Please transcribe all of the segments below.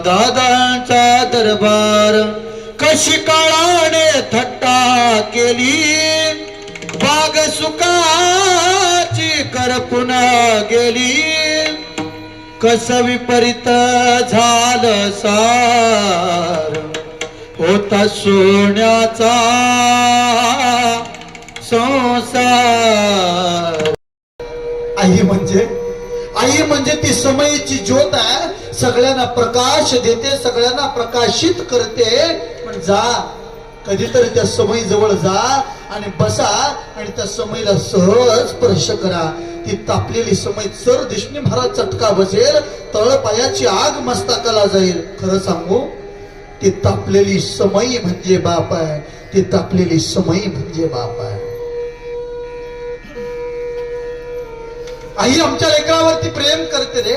दादांचा दरबार कशी काळाने थट्टा केली, बाग सुखाची करपून गेली, कस विपरीत झालं सार, होता सोन्याचा संसार. आई म्हणजे ती समयीची ज्योत आहे, सगळ्यांना प्रकाश देते, सगळ्यांना प्रकाशित करते. पण जा कधीतरी त्या समयी जवळ जा आणि बसा आणि त्या समयीला सहज स्पर्श करा. ती तापलेली समयी चर दिशणी भरा चटका बसेल, तळपायाची आग मस्तकाला जाईल. खरं सांगू, ती तापलेली समयी म्हणजे बाप आहे, ती तापलेली समयी म्हणजे बाप आहे. आई आमच्या लेकरावरती प्रेम करते रे,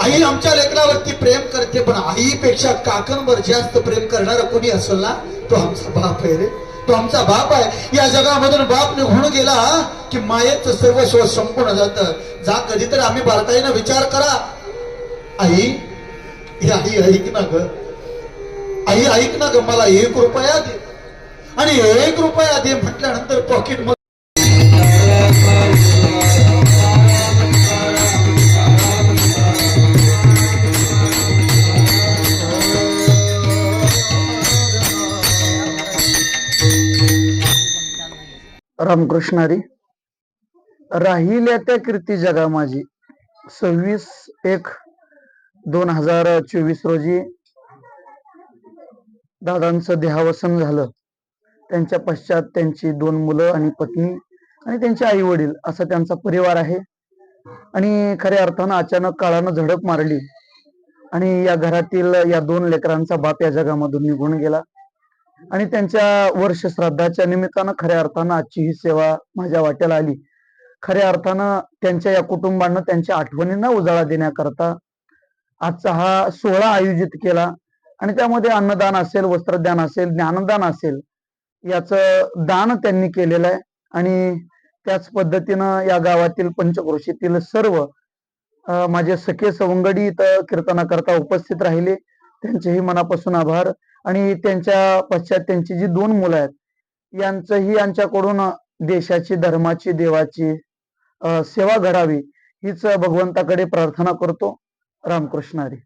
आई आमच्या लेकरावरती प्रेम करते. पण आईपेक्षा काकांवर जास्त प्रेम करणारा कोणी असेल ना, तो आमचा बाप आहे रे, तो आमचा बाप आहे. या जगामधून बाप निघून गेला की मायेचं सर्वस्व संपूर्ण जातं. जा कधीतरी आम्ही बारकाईनं विचार करा. आई आई ऐक ना ग, आई ऐक ना ग, मला 1 रुपया दे. आणि 1 रुपया दे म्हटल्यानंतर पॉकेट मध्ये रामकृष्ण हरी. राहिल्या त्या कीर्ती जगा माझी. 26/1/2024 रोजी दादांचं देहावसन झालं. त्यांच्या पश्चात त्यांची 2 मुलं आणि पत्नी आणि त्यांचे आई वडील असा त्यांचा परिवार आहे. आणि खऱ्या अर्थानं अचानक काळानं झडप मारली आणि या घरातील या 2 लेकरांचा बाप या जगामधून निघून गेला. आणि त्यांच्या वर्ष श्राद्धाच्या निमित्तानं खऱ्या अर्थानं आजची ही सेवा माझ्या वाट्याला आली. खऱ्या अर्थानं त्यांच्या या कुटुंबानं त्यांच्या आठवणींना उजाळा देण्याकरता आजचा हा सोहळा आयोजित केला. आणि त्यामध्ये अन्नदान असेल, वस्त्रदान असेल, ज्ञानदान असेल, याचं दान त्यांनी केलेलं आहे. आणि त्याच पद्धतीनं या गावातील पंचक्रोशीतील सर्व माझे सखे सवंगडी इथं कीर्तनाकरता उपस्थित राहिले. त्यांचेही मनापासून आभार. आणि त्यांच्या पश्चात त्यांची जी 2 मुलं आहेत, यांचंही यांच्याकडून देशाची, धर्माची, देवाची सेवा घडावी हीच भगवंताकडे प्रार्थना करतो. रामकृष्ण हरी.